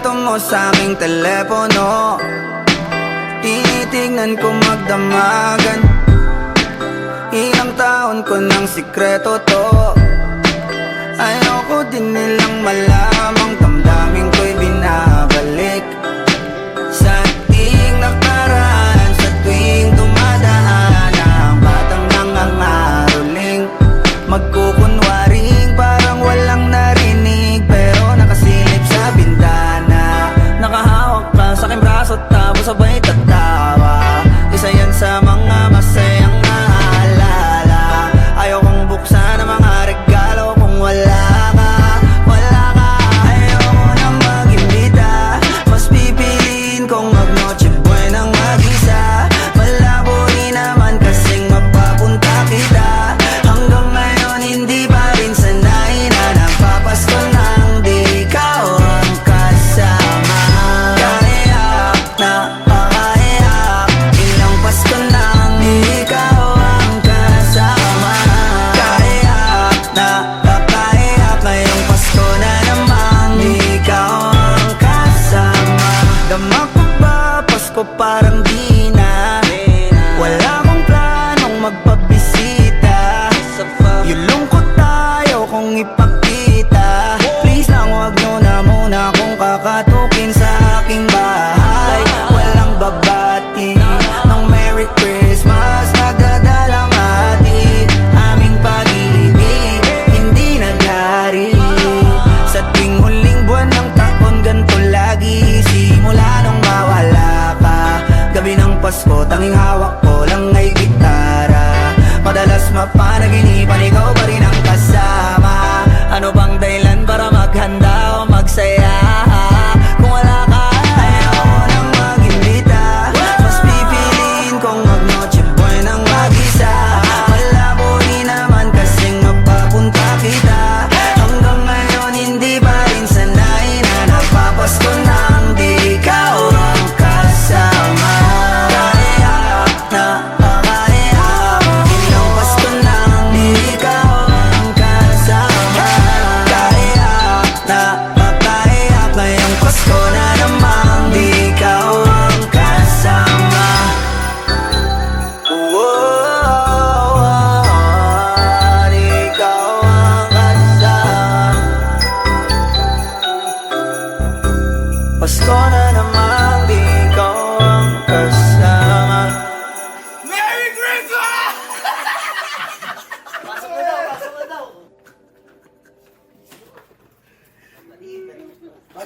litrato mo sa aming telepono. Tinitignan ko magdamagan. Ilang taon ko ng sikreto to. Ayoko din nilang malamang damdamin ko'y binabalik sa ating nakaraan. Sa tuwing dumadaan ang batang nangangaroling, magkukunwaring parang walang narinig, pero nakasilip sa bintana. Nakahawak ka sa aking braso tapos sabay tatawa. Isa yan sa mga masayang naalala. Ayokong buksan ang mga regalo kung wala ka, wala ka. Ayoko nang mag-imbita, mas pipiliin kong mag-noche buenang mag-isa. Malabo rin naman kasing mapapunta kita. Hanggang ngayon hindi pa rin sanay na nagpapasko nang di ikaw ang kasama. Kaiyak na pakaiyak, ilang Pasko nang di ikaw ang kasama. Kaiyak na pakaiyak, ngayong Pasko na namang di ikaw ang kasama. Dama ko ba Pasko parang di na, wala akong planong magpabisita. Yung lungkot tayo kung ipakita. Please lang wag nyo na muna akong kakatukin sa aking bahay. Walang babati ng Merry Christmas, nagdadalang hati. Aming pag-ibig hindi naghari. Sa tuwing huling buwan ng taon ganito lagi. Simula nung mawala ka, gabi ng Pasko tanging hawak ko lang ay gitara. Madalas mapanaginipan ikaw pa rin ang kasama. Ano bang dahilan para maghanda o magsaya? Kung wala ka, ayoko nang mag-imbita, mas pipiliin kong mag-noche buenang mag-isa. Malabo rin naman kasing mapapunta kita. Hanggang ngayon hindi pa rin sanay na nagpapasko nang di ikaw ang kasama. Kaiyak na pakaiyak, ilang Pasko nang di ikaw ang kasama. Kaiyak na pakaiyak, ngayong Pasko na namang di ikaw ang kasama. Di ikaw ang kasama. Pasko na namang di ikaw ang kasama. Merry Christmas!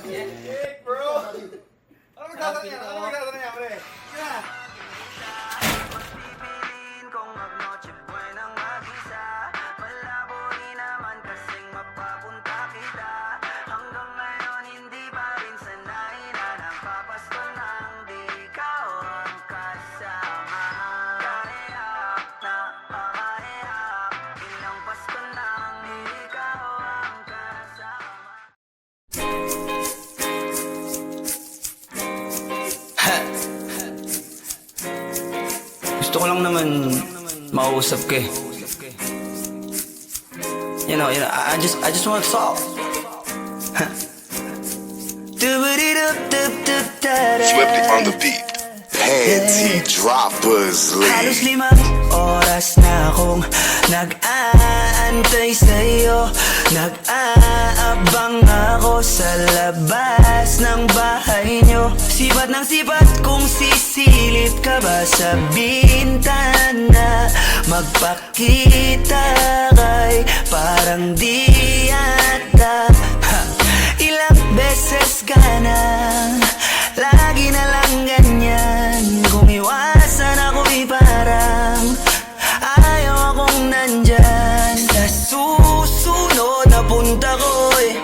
Hey, bro! Ano magtatanong yan? Ano magtatanong yan, pre? Kaya! Pipiliin kong mag-noche buenang mag-isa. Malabo rin naman kasing mapapunta kita. Hanggang ngayon hindi pa rin sanay na nagpapasko nang di ikaw ang kasama. Kaiyak na pakaiyak, ilang Pasko nang di ikaw ang kasama. Gusto ko lang naman mausap ka eh. You know, I just want to talk. Swifty on the beat. Panty droppers Halos lead. 5 oras na akong nag-aantay sa'yo. Nag-aabang ako sa labas ng bahay nyo. Sipat ng sipat kung sisilip ka ba sa bintana. Magpakita kay parang di yata. Ilang beses ka na, lagi na lang ganyan. Kung iwasan ako'y parang ayaw akong nandyan. Sa susunod na punta ko'y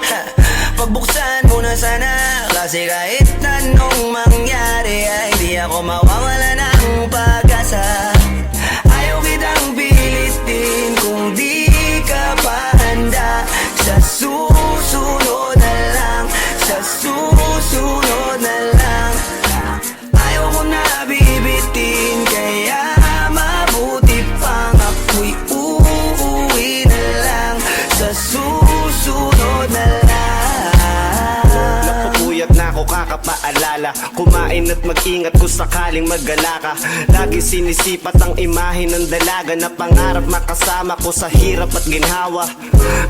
pagbuksan mo na sana. Kasi kahit anong mangyari ay di ako mawawala ng pag-asa. Ayaw kitang pilitin kung di ka pa handa. Sa susunod na lang, sa susunod na lang. Ayaw ko na bibitin, kaya mabuti pang ako'y uuwi na lang. Sa susunod na lang. alaala. Kumain at mag-ingat kung sakaling maggala ka. Lagi sinisipat ang imahe ng dalaga na pangarap makasama ko sa hirap at ginhawa.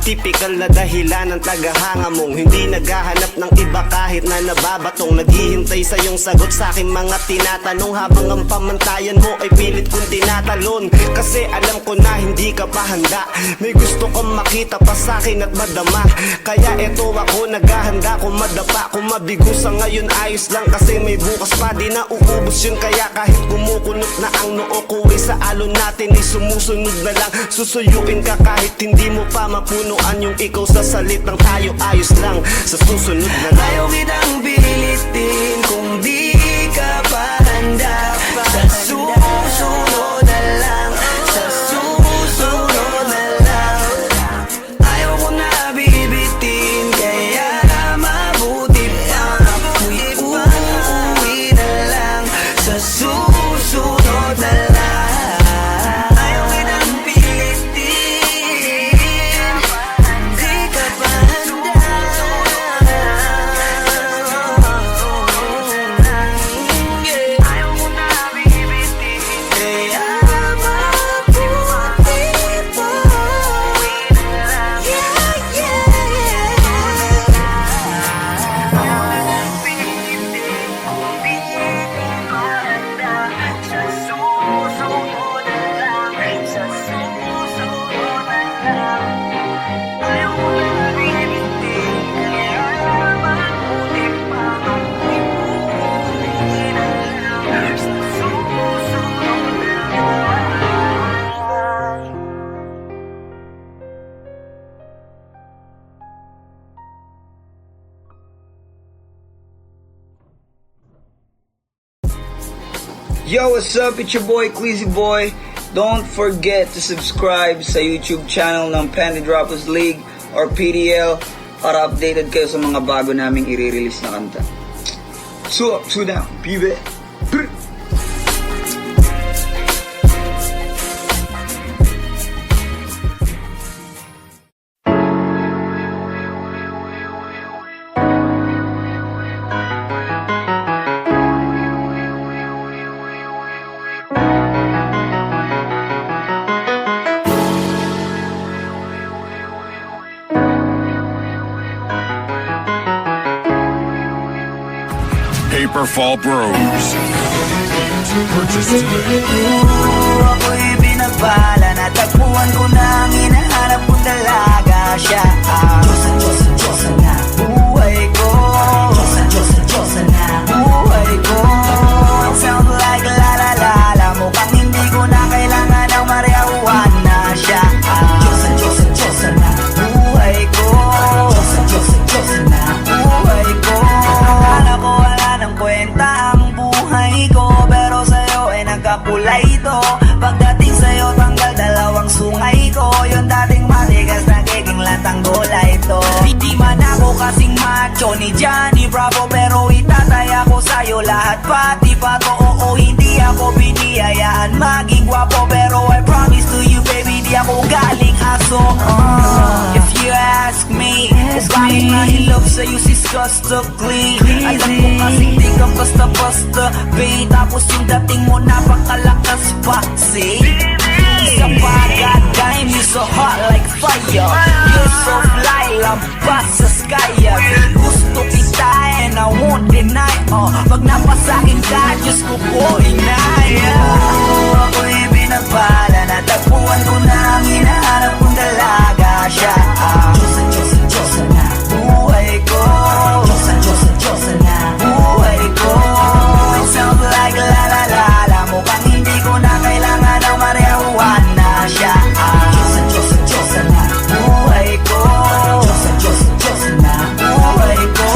Typical na dahilan ng tagahanga mong hindi naghahanap ng iba kahit na nababatong. Naghihintay sa iyong sagot sa aking mga tinatanong, habang ang pamantayan mo ay pilit kong tinatalon. Kasi alam ko na hindi ka pa handa, may gusto kang makita pa sa akin at madama. Kaya eto ako naghahanda, kung madapa, kung mabigo sa ngayon ayos lang, kasi may bukas pa, di na uubos yun. Kaya kahit kumukunot na ang noo ko sa alon natin ay sumusunod na lang. Susuyuin ka kahit hindi mo pa mapunuan yung ikaw sa salitang tayo ayos lang. Sa susunod na lang. Ayaw kitang pilitin kung di ka pa handa. Sa susunod na lang, sa susunod na lang. Ayaw ko na bibitin, kaya mabuti pa ako'y uuwi na lang. Sa susunod na lang. Ayaw kitang pilitin, di ka pa handa. Ayaw ko na bibitin, kaya mabuti pa. Yo, what's up? It's your boy, Queasy Boy. Don't forget to subscribe sa YouTube channel ng Panty Droppers League or PDL para updated kayo sa mga bago naming i-release na kanta. So up, so down, pibe. Brr. Paperfall Bros. Purchase today. Ako'y binagpala, natagpuan ko na ang hinahanap kong dalaga. Siya ang Diyosa na buhay ko. Diyosa na buhay ko. It sounds like la la la la, mukhang hindi ko na kailangan ng marijuana. Siya ang Diyosa na buhay ko. Diyosa na buhay ko. Akala ko wala ng kwenta ang buhay ko, pero sa'yo ay nagkakulay ito. Pagdating sa'yo tanggal dalawang sungay ko, yung dating matigas nagiging latang gulay ito. Hindi man ako kasing macho ni Johnny Bravo, pero itataya ko sa'yo lahat pati pato. Oo, hindi ako biniyayaan maging gwapo, pero I promise to you baby, di ako galing aso. If you ask me, kung bakit nahilog sa'yo sis clean. Alam ko kasi di ka basta-basta, babe. Tapos yung dating mo napakalakas pa, see? Isa pa, god damn, you so hot like fire. You're so fly, lampas sa sky. Gusto kita and I won't deny. Pag napasakin ka, Diyos ko po inaya. Ako'y binagpala, natagpuan ko na ang hinahanap kong dalaga. Siya ang Diyosa na buhay ko. Diyosa na buhay ko. It sounds like la la la la, mukhang hindi ko na kailangan ng marijuana. Siya ang Diyosa na buhay ko. Diyosa na buhay ko.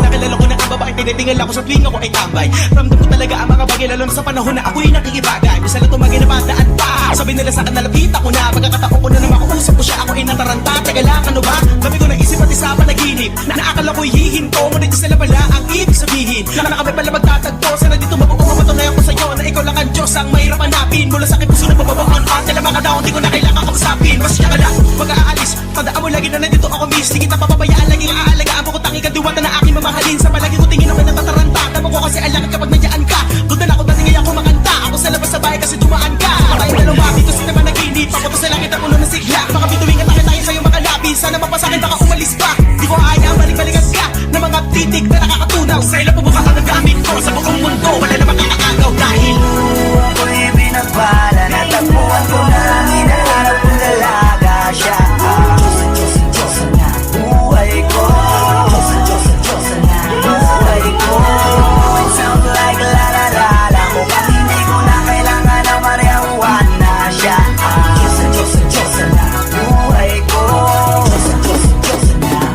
Nakilala ko na ang babae, tinitingala ko sa tuwing ako ay tambay. Ramdam ko talaga ang mga bagay, lalo na sa panahon na ako'y nakikibagay. Minsan lang tumagay na bandaan pa, sabi nila sa akin nalapit ako na. Pagkakataon ko na naman makausap ko siya, ako ay nataranta. Teka lang, ano ba? Dami ko na isip at isa panaginip na naakala ko'y hihinto, ngunit isa na pala ang ibig sabihin. Nakakabay pala magtatagpo, sana dito mapapatunayan ko sa'yo na ikaw lang ang Diyos ang mahirap hanapin. Mula sa aking puso na mababaon pa, tala mga daon, di ko na kailangan kausapin. Masya ka lang, mag-aalis, tandaan mo lagi na nandito ako miss. Di kita papabayaan, laging aalagaan ko, tangi ka diwata na aking mamahalin. Sa palagi ko tingin ako natataranta. kasi ang lakad kapag nayaan ka. Doon na ako dating ako makanta. Ako sa labas sa bahay kasi dumaan ka. Tayong dalawa, dito sa naman naginip. Ako sa langit ang ulo ng sigla. Baka bituwing at tayo sa'yo makalabi. Sana mapasakin baka umalis pa. Di ko ayaw balik-balikan ka na mga titik na nakakatunaw. Sa ila po buka ang nagamit ko. Sa buong mundo wala na makakagaw dahil Ako'y pinagpala, natagpuan ko na ang hinahanap kong dalaga. Siya ang buhay ko. Buhay ko. It sounds like la la la la. Mukhang hindi ko na kailangan ng marijuana. Siya ang buhay ko.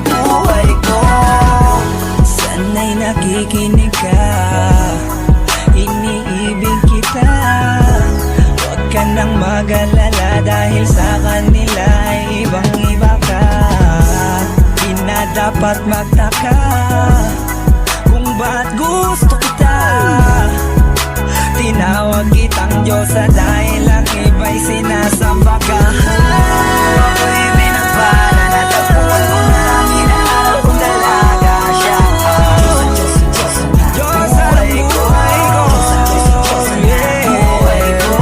Buhay ko. Sana'y nakikinig ka, iniibig kita. Huwag ka nang mag-alala dahil sa kanila ay ibang-iba ka. Di na dapat magtaka kung ba't gusto kita. Tinawag kitang Diyosa dahil ang iba'y sinasamba ka. Ako'y pinagpala, natagpuan ko na ang hinahanap kong dalaga. Siya ang Diyos ang buhay ko. Buhay ko.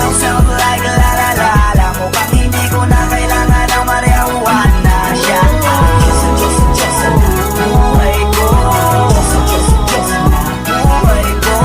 It sounds like la la la la. Mukhang hindi ko na kailangan ng marijuana. Siya ang buhay ko. Buhay ko.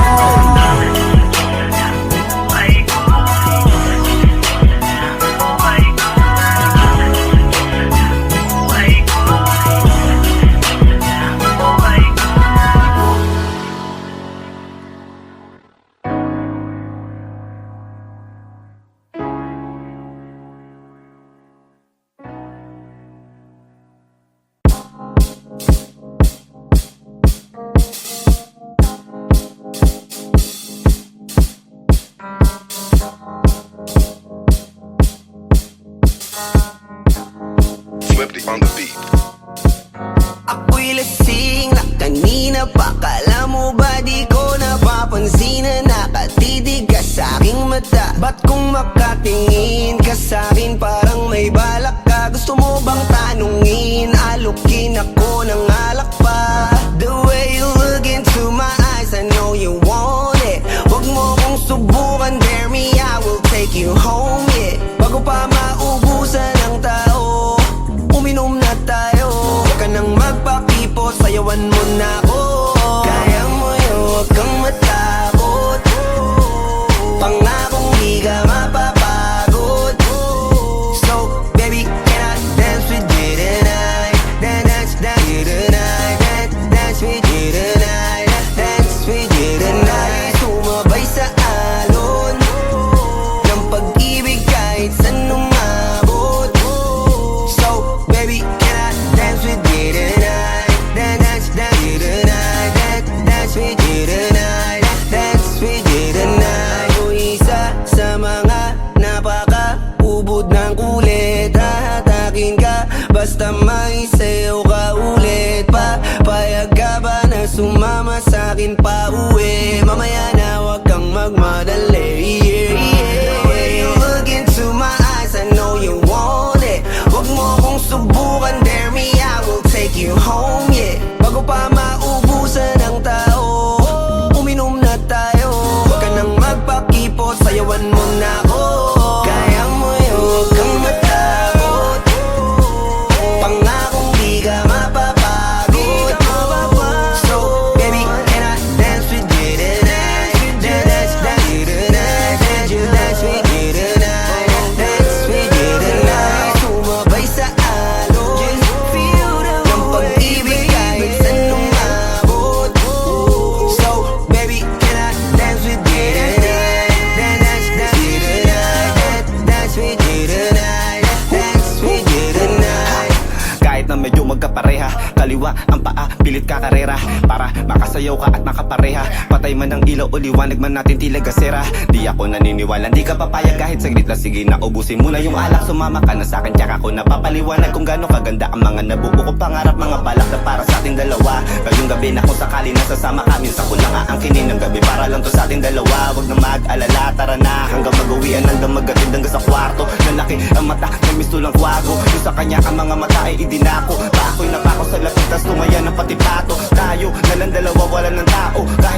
Swifty on the beat. Ako'y lasing na kanina pa. Kala mo ba di ko napapansin na nakatitig ka sa aking mata? Ba't kung makatingin ka sa'kin parang may balak ka? Gusto mo bang tanungin? Alukin ako ng alak pa. The way you look into my eyes, I know you want it. Huwag mo kong subukan, dare me, I will take you home, yeah. Bago pa maubusan ng tao, uminom na tayo. Huwag ka nang magpakipot, sayawan mo na ako. Kaya mo yun, huwag kang matakot. Pangakong di ka mapapagod. So, baby, can I dance with you tonight? Dance with you tonight. Dance with you tonight. Dance with you tonight. Sumabay sa alon ng pag-ibig kahit saan umabot. So, baby, can I dance with you tonight? Dance with you tonight. Dance with you tonight. Dance with you tonight. O isa sa mga napaka-ubod ng kulit. Hahatakin ka basta may sayo ka ulit pa. Payag ka ba na sumama sa'kin pa uwi? Mamaya na huwag kang magmadali, yeah, yeah. The way you look into my eyes, I know you want it. Huwag mo kong subukan, dare me, I will take you home, yeah. Bago pa maubusan ng tao, uminom na tayo. Huwag ka nang magpakipot, sayawan mo na ako. Kaya mo yun, huwag kang matakot. Pangakong di ka mapapagod. So, baby, can I dance with you tonight? Dance with you tonight. Dance with you tonight. Dance with you tonight. Sumabay sa alon ng pag-ibig kahit saan umabot. So, baby, can I dance with you tonight? Dance with you tonight. Dance with you tonight. Dance with you tonight. Kahit na medyo magkapareha, kaliwa ang paa, pilit ka karera. Para makasayaw ka at makapareha. Patay man ang ilaw o liwanag man natin tila gasera. Di ako naniniwala, di ka papayag kahit saglit na. Sige na, ubusin mo na yung alak. Sumama ka na sa'kin, tsaka ko napapaliwanag kung gaano kaganda ang mga nabuo ko pangarap. Mga balak na para sa ating dalawa. Ngayong gabi na kung sakali nasasama kami sa ko lang aangkinin ng gabi para lang to sa ating dalawa. Huwag na mag-alala, tara na hanggang mag-uwian, hanggang magatid hanggang sa kwarto. Lalaki ang mata, may misto lang kwago. Yung sa kanya ang mga mata ay idinako. Pa ako'y napako sa lapit, tas tumaya ng pati pato. Tayo, nalang dalawa, wala ng tao. Kahit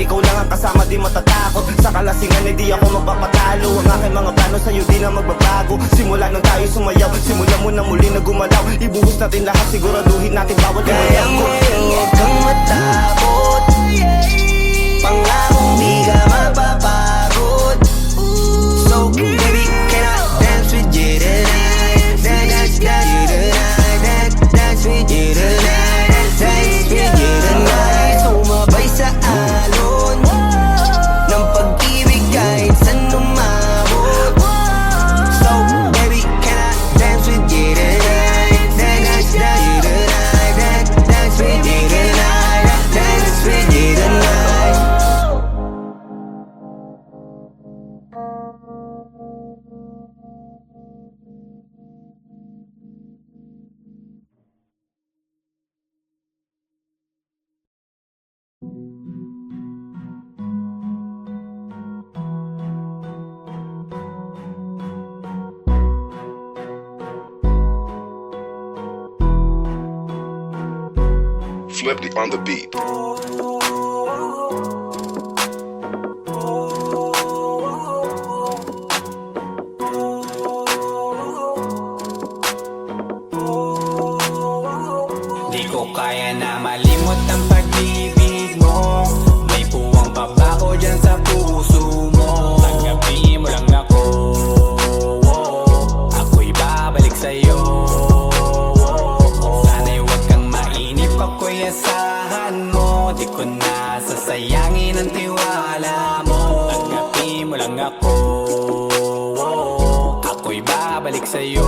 ikaw lang ang kasama, di matatakot. Sa kalasingan, hindi ako magpapatalo. Ang aking mga plano sa'yo, di na magbabago. Simula nang tayo sumayaw, simula mo na muli na gumalaw. Ibuhos natin lahat, siguraduhin natin bawat Kaya ngayon huwag kang matakot, pangakong di ka mapapagod. So baby, can I dance with you tonight? Dance with you tonight. Dance with you tonight. Dance with you tonight. Sumabay sa alon ng pag-ibig kahit saan umabot. So baby, can I dance with you tonight? Dance with you tonight. Dance with you tonight. Dance with you tonight. Flipped on the beat. Di ko kaya na malimot ang pag-ibig mo. May puwang pabako dyan sa puso mo. Tanggapin mo lang ako, ako'y babalik sa'yo. Sana'y huwag kang mainip, ako'y asahan mo. Di ko na sasayangin ang tiwala mo. Tanggapin mo lang ako, ako'y babalik sa'yo.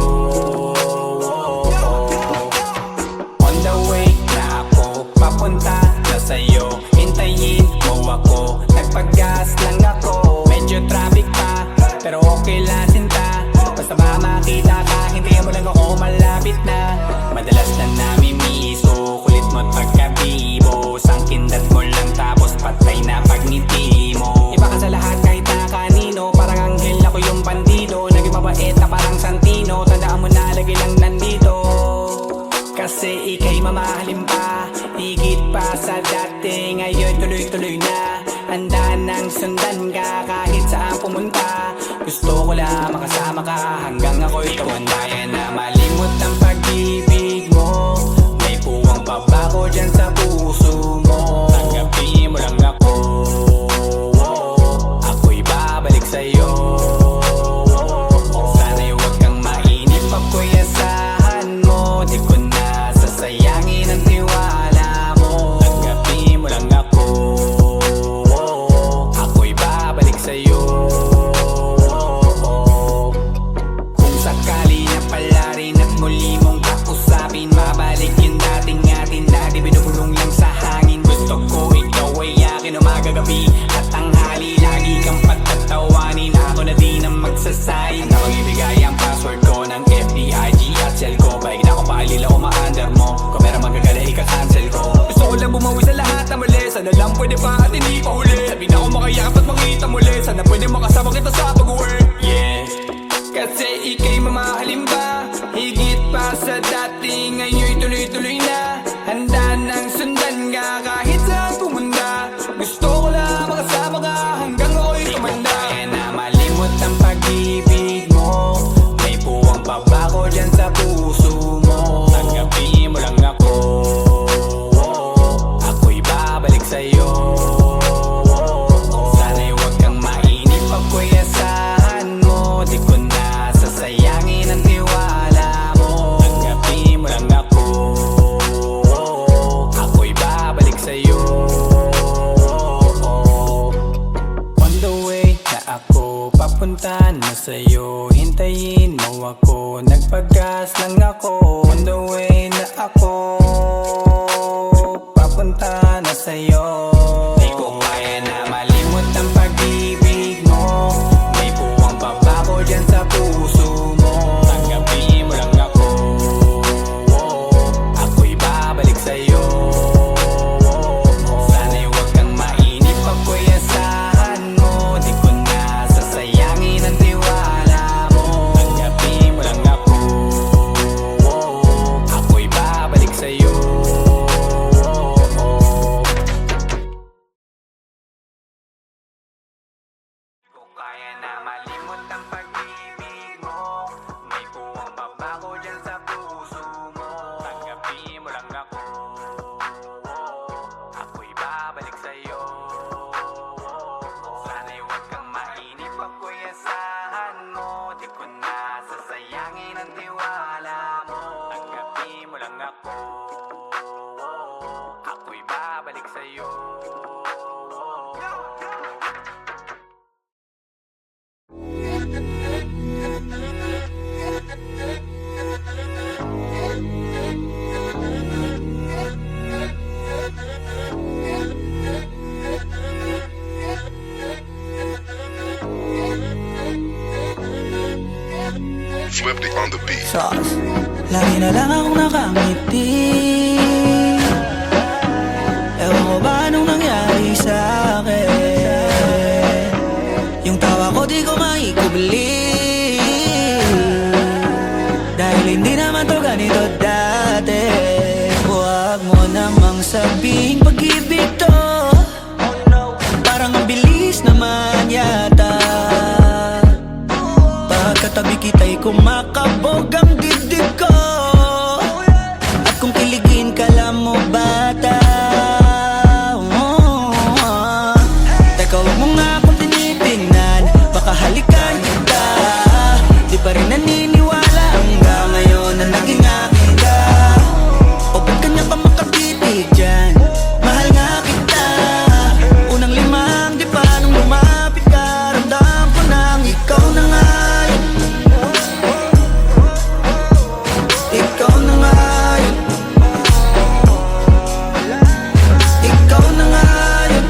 On the way na ako, papunta na sa'yo. Hintayin mo ako, nagpag-gas lang ako. Medyo traffic pa, pero okay lang sinta. Basta ba makita ka, hintayin mo lang ako, malapit na. Madalas na namimiso, kulit mo't pagkabibo. Sangkindat mo lang tapos patay na pagngiti mo. Iba ka sa lahat kahit na kanino, parang anghel ako yung bandido. Naging mabait na parang Santino, tandaan mo na lagi lang nandito. Kasi ika'y mamahalin pa, higit pa sa dati. Ngayon tuloy-tuloy na, handa nang sundan ka kahit saan pumunta. Gusto ko lang makasama ka hanggang ako'y tumanda. Kaya na malimot ang pag-ibig mo. May puwang pabako dyan sa puso mo. Tanggapin mo lang ako, ako'y babalik sa'yo. Sana'y huwag kang mainip, ako'y asahan mo. Di ko na sasayangin ang tiwala mo. Tanggapin mo lang ako, ako'y babalik sa'yo. Kung sakali na pala rin at muli mong kausapin, mabalik yung dating atin na di binubulong lang sa hangin. Gusto ko ikaw ay akin umagagabi at tanghali. Lagi kang patatawanin, ako na din ang magsasayin. Na mag-ibigay ang password ko ng FBIG at cell ko. Baik na ako paalila o ma-under mo. Kung meron magagala, ika-cancel ko. Gusto ko lang bumawi sa lahat na mali. Sana lang pwede pa at hindi pa huli. Sabi na ako makayakap at makita muli. Sana pwede makasama kita sa pag-work. Yeah, kasi ika'y mamahalin ba, higit pa sa dati. Ngayon'y tuloy-tuloy na, handa nang sundan ka kahit saan pumunta. Gusto ko lang makasama ka hanggang ako'y tumanda. Kaya na malimot ang pag-ibig mo. May puwang pabako dyan sa puso mo. Tanggapin mo lang ako, ako'y babalik sa'yo. Sana'y huwag kang mainip, ako'y asahan mo. Di ko na sasayangin ang tiwala mo. Tanggapin mo lang ako, ako'y babalik sa'yo. On the way na ako, papunta na sa'yo. Hintayin mo ako, nagpag-gas lang ako. On the way na ako, papunta na sa'yo. Di ko kaya na malimot ang pag-ibig mo. May puwang pabako dyan sa puso mo. Tanggapin mo lang ako, ako'y babalik sa'yo. Sana'y huwag kang mainip, ako'y asahan mo. Di ko na sasayangin ang tiwala mo. Tanggapin mo lang ako, ako'y babalik sa'yo. ako. Ako'y babalik sa'yo. Swifty on the beat. Sauce. Lagi na lang akong nakangiti. Ewan ko ba anong nangyari sa'kin. Yung tawa ko di ko maikubli. Dahil hindi naman to ganito dati. Huwag mo namang sabihin pag-ibig to. Parang ang bilis naman yata. Pagkatabi kita'y kumakabog ang dibdib ko. At kung kiligin ka lang mo bata. Teka huwag mo nga akong tinitingnan. Baka halikan kita. Di pa rin naniniwala hanggang ngayon na naging akin ka. O ba't kanya pa makatitig dyan? Mahal nga kita. Unang limang di pa nung lumapit ka. Ramdam ko nang ikaw na nga. Ikaw na nga yun. Ikaw na nga yun.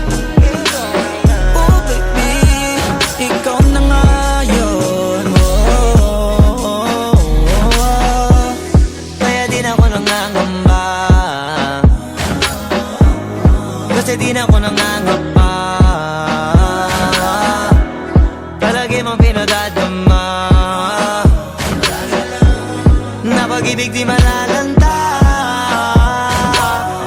Oh baby, ikaw na nga yun. Kaya di na ako nangangamba. Kasi di na ako nangangamba. Palagi mong pinadadama na pag-ibig di malalanta.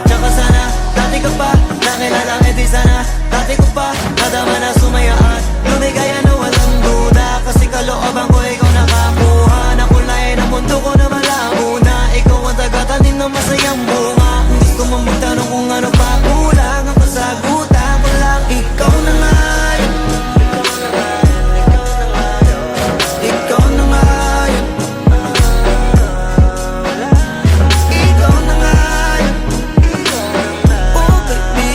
Tsaka sana, dati ka pa nakilala, di sana dati ko pa nadama na sumayaan. Lumigaya na walang duda. Kasi kalooban ko ikaw nakakuha. Nakulayan ang mundo ko na malabo na. Ikaw ang tagatanim ng masayang bunga. Gusto mong magtanong kung ano pa kulang. Ang kasagutan ko lang, ikaw na nga yun. Ikaw na nga yun. Ikaw na nga yun. Oh baby,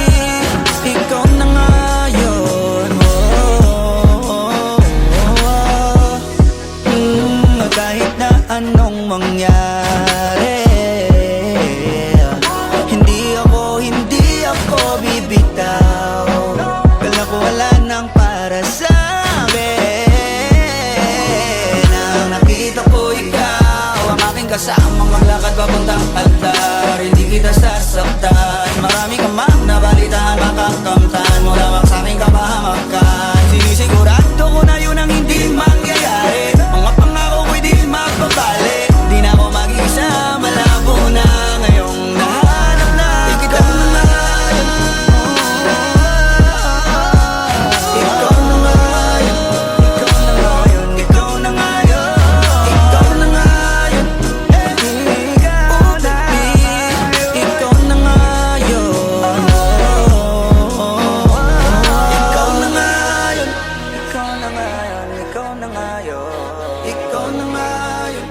ikaw na nga yun. Kahit na anong mangyari, hindi ako bibitaw. Kala ko wala nang para sa akin. Nang nakita ko ikaw, ang aking kasama maglakad papuntang altar. Hindi kita sasaktan. Marami ka mang nabalitaan, makakamtan mo lamang sa aking kapahamakan. Sinisigurado ko na yun ang hindi mangyayari. Mga pangako ko'y di magpapali. Di na ako mag-isa, malabo na ngayong nahanap na ikaw na nga yun. Ikaw na nga yun. Ikaw na nga yun. Ikaw na nga yun. Ikaw na nga yun. Ikaw na nga yun. Ikaw na nga yun. Ikaw na nga yun. Ikaw na nga yun. Ikaw na nga yun.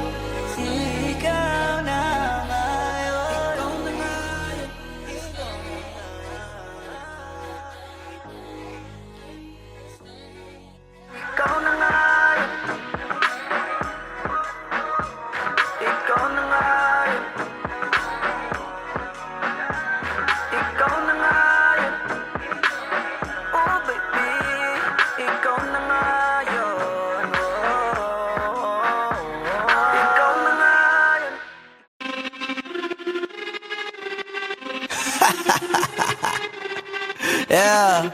Ikaw na nga yun. Ikaw na nga yun. Ikaw na nga yun. Ikaw na nga yun. Oh baby, ikaw na nga yun. Ikaw na nga yun. Yeah.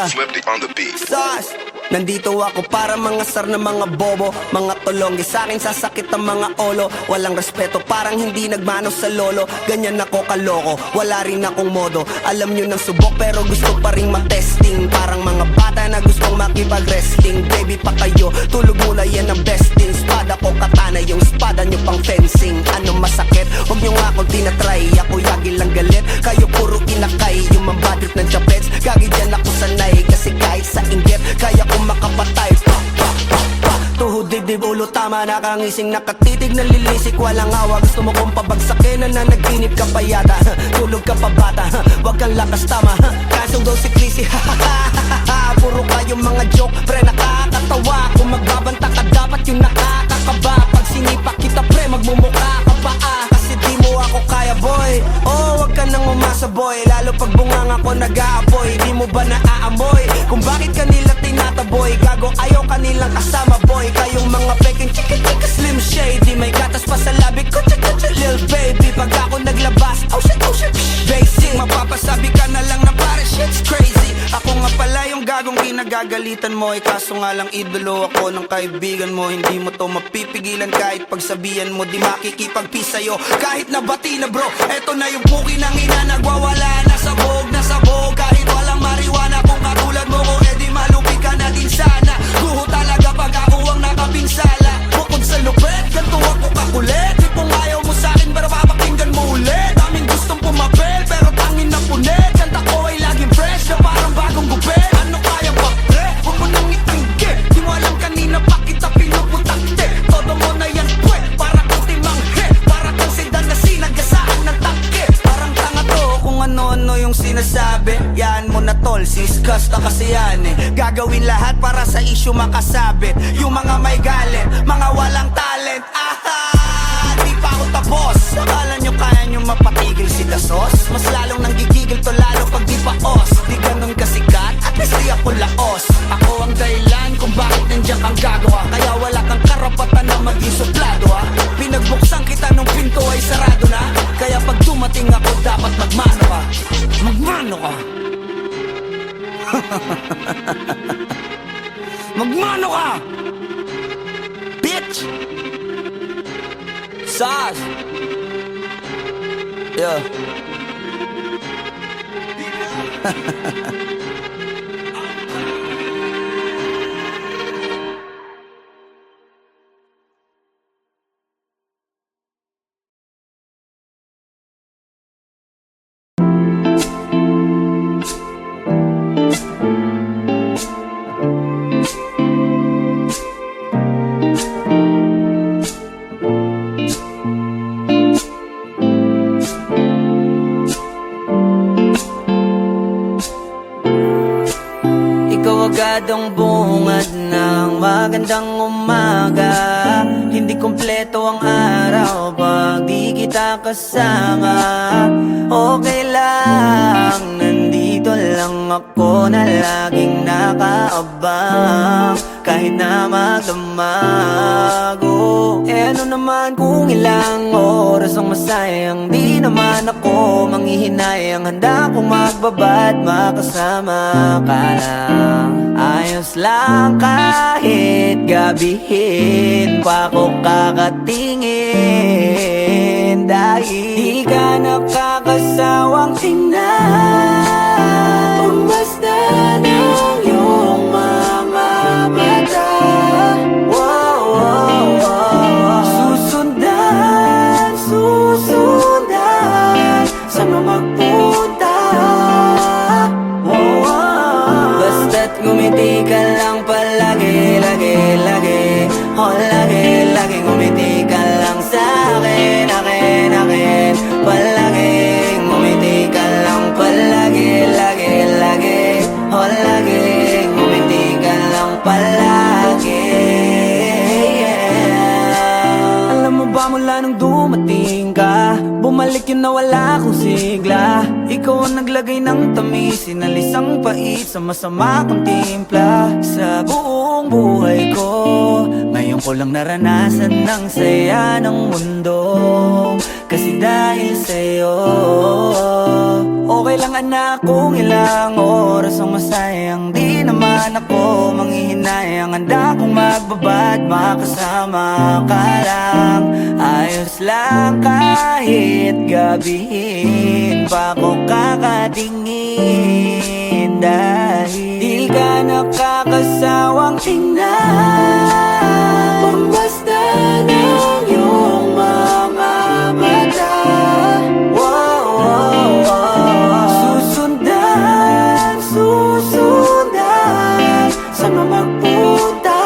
Swifty on the beat. Sauce. Nandito ako para mangasar ng mga bobo, mga tulonggi sa akin sasakit ang mga olo. Walang respeto, parang hindi nagmano sa lolo. Ganyan ako kaloko, wala rin akong modo. Alam nyo ng subok pero gusto pa rin matesting. Parang mga bata na gustong makipag-wrestling. Baby pa kayo, tulog muna yan ang besting. Spada ko katana, yung spada nyo pang fencing. Ano masakit? Huwag nyo nga akong tinatry. Ako yagi lang galit, kayo puro inakay. Yung mambadrit ng chapets, gagi dyan ako sanay. Kasi kahit sa inggit, kaya ko makapatay. Tuhod dibdib ulo tama, nakangising nakatitig nalilisik, walang awa. Gusto mo kong pabagsakin, nananaginip ka pa yata. Tulog ka pa bata, wag kang lakas tama. Kasong daw si Clissy, puro kayong mga joke, pre nakakatawa. Kung magbabanta ka dapat yung nakakakaba. Pag sinipa kita pre, magmumukha ka pa kasi di mo ako kaya boy. Oh, wag ka nang umasa boy, lalo pag bunganga ko nag-aapoy. Di mo ba naaamoy kung bakit kanila tinataboy? Gago ayaw kanilang kasama boy. Kayong mga peking chika slim shady, may gatas pa sa labi ko, lil baby. Pag ako naglabas, oh shit, basic. Mapapasabi ka na lang na pare shit's crazy. Ako nga pala yung gagong kinagagalitan mo, kaso nga lang idolo ako ng kaibigan mo. Hindi mo to mapipigilan kahit pagsabihan mo, di makikipagpis sa'yo kahit nabati na bro. Eto na yung puki ng ina, nagwawala na sabog. Kahit walang mariwana, kung katulad mo ko, edi malupi ka na din sana. Guho talaga pag ako ang nakapinsala. Bukod sa lupet, ganito ako kakulit. Di kung ayaw mo sa'kin, pero papakinggan mo ulit. Daming gustong pumapel, pero tangin na punit. Kanta ko ay laging fresh, na parang bagong gupit. Ano kaya ba, pre? Huwag mo nang itingge. Di mo alam kanina pa kita pinuputante. Todo mo na yan, pwe, para kang timanghe. Para kang sedan na sinagasaan ng tangke. Parang tanga to kung ano-ano yung sinasabi. Yan mo na tol, siskas na kasi yan eh. Gagawin lahat para sa issue makasabit. Yung mga may galit, mga walang talent. Di pa ako tapos. Akala nyo kaya nyo mapatigil si Dasos? Mas lalong nanggigigil to lalo pag di pa os. Di ganun kasikat, at least di ako laos. Ako ang dahilan kung bakit nandiyan kang gagawa. Kaya wala kang karapatan na maging suplado ha. Pinagbuksan kita nung pinto ay sarado na. Kaya pag dumating ako dapat magmano ka. Magmano ka. Magmano ka, bitch. Sas. Yeah. Agadong bungad ng magandang umaga. Hindi kompleto ang araw pag di kita kasama. Okay lang, nandito lang ako na laging nakaabang. Kahit na magdamago, ano naman kung ilang oras ang masayang. Di naman ako manghihinayang, handa kong magbabad makasama ka lang. Ayos lang kahit gabihin pa ko kakatingin. Dahil di ka nakakasawang tingnan. Basta ng iyong mga mata. Wow, wow, wow. Susundan saan mo magpunta. Wow, wow. Basta't ngumiti ka lang palagi, lagi. Oh, lagi ngumiti ka lang sa'kin, akin. Palagi ngumiti ka lang palagi, lagi. Oh, lagi ngumiti ka lang palagi. Yeah. Alam mo ba mula nung dumating ka, bumalik yun na wala akong sigla. Ikaw ang naglagay ng tamis, sinalis ang pait sa masama kong timpla. Sa buong buhay ko, ngayon ko lang naranasan ng saya ng mundo. Kasi dahil sa'yo, okay lang anak kung ilang oras ang masayang. Di naman ako manghihinayang, handa kong magbabad makasama ka lang. Ayos lang kahit gabihin pa ko kakatingin. Dahil di ka nakakasawang tingnan. Basta ng iyong mga mata. Wow, wow, wow. Susundan saan mo magpunta.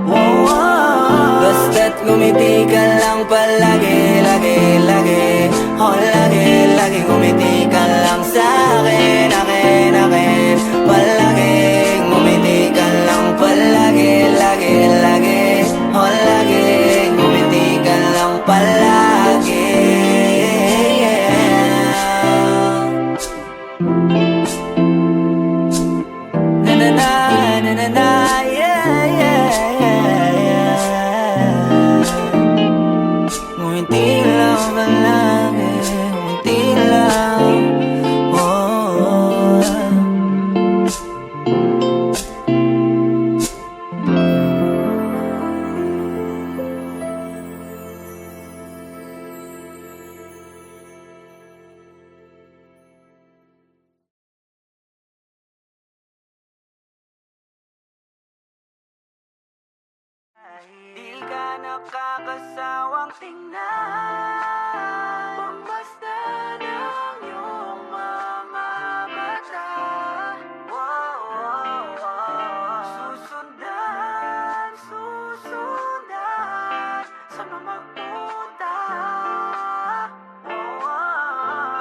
Wow, wow. Basta't ngumiti palagi. Na na na na na na, yeah, yeah, yeah, yeah. Ngumiti lang palagi, ngumiti lang, oh. Di ka nakakasawang tingnan, pagmasdan ang iyong mga mata. Susundan, susundan, saan mo magpunta?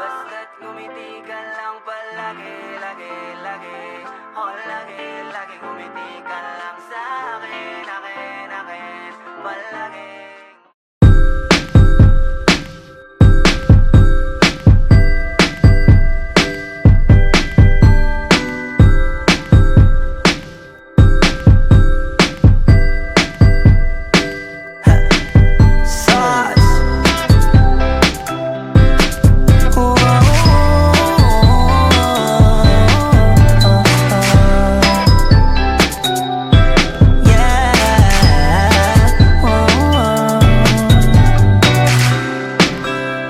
Basta't ngumiti ka lang palagi, lagi, lagi. Oh, lagi, lagi ngumiti ka lang sa'kin, akin, akin, palagi. Sauce.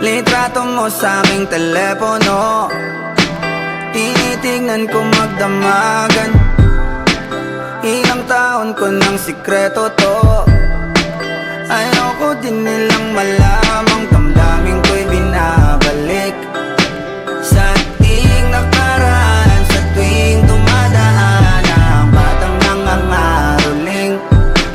Litrato mo sa aking telepono, tinitignan ko magdamagan. Ilang taon ko ng sikreto to, ayoko din nilang malamang damdamin ko'y binabalik. Sa ating nakaraan, sa tuwing dumadaan ang batang nangangaroling,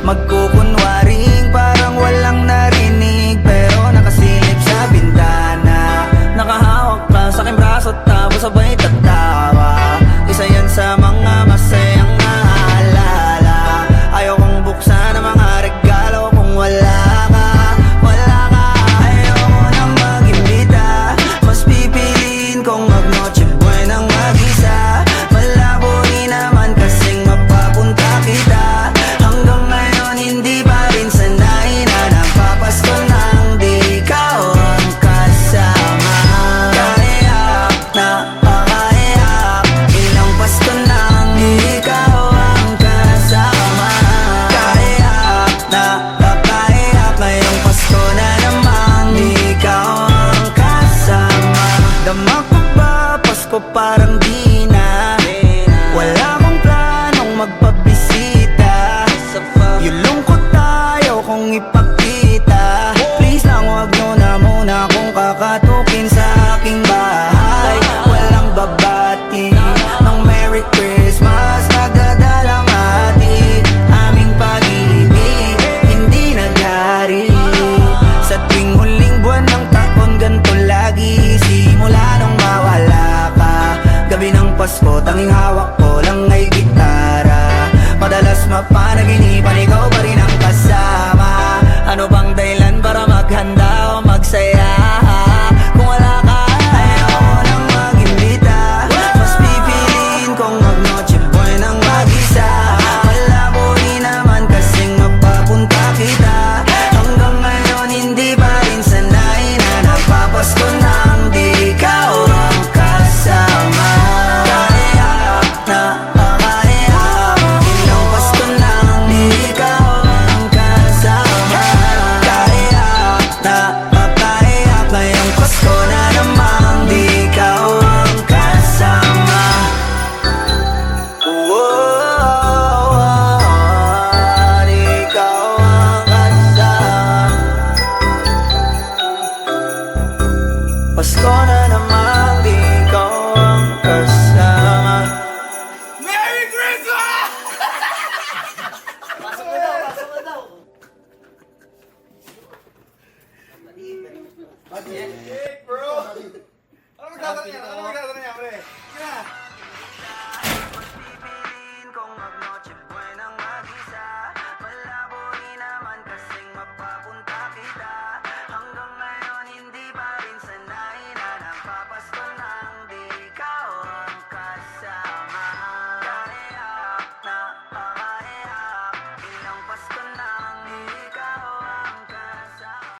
magkukunwaring parang walang narinig, pero nakasilip sa bintana. Nakahawak ka sa aking braso tapos sabay tatawa. Isa yan sa mga masayang naalala. Ayokong buksan ang mga regalo kung wala ka, wala ka. Ayoko nang mag-imbita, mas pipiliin kong mag-noche buenang mag-isa. Malabo rin naman kasing mapapunta kita. Hanggang ngayon hindi pa rin sanay na nagpapasko nang di ikaw ang kasama. Kaiyak na pakaiyak, ilang Pasko nang di ikaw ang kasama. Kaiyak na pakaiyak, ngayong Pasko na namang di ikaw ang kasama. Dama ko ba Pasko parang di na, wala akong planong magpabisita. Yung lungkot tayo kung ipakita, please lang wag nyo na muna kung kakatukin sa aking bahay. Walang babati ng Merry Christmas, nagdadalang hati. Aming pag-ibig hindi naghari. Sa tuwing huling buwan ng taon ganito lagi, simula nung mawala ka. Gabi ng Pasko, tanging hawak ko lang ay gitara. Madalas mapanaginipan, ikaw pa rin ang kasama. Ano bang dahilan para maghanda o magsaya? Kung wala ka, ayoko nang mag-imbita, mas pipiliin kong mag-noche buenang mag-isa. Malabo rin naman kasing mapapunta kita. Hanggang ngayon hindi pa rin sanay na nagpapasko nang di ikaw ang kasama. Kaiyak na pakaiyak, ilang Pasko nang di ikaw ang kasama. Kaiyak na pakaiyak, ngayong Pasko na namang di ikaw ang kasama. Di ikaw ang kasama. Pasko na namang di ikaw ang kasama. Merry Christmas! Bro! Ano magdadala niya? Ano magdadala niya, pre? Sige na!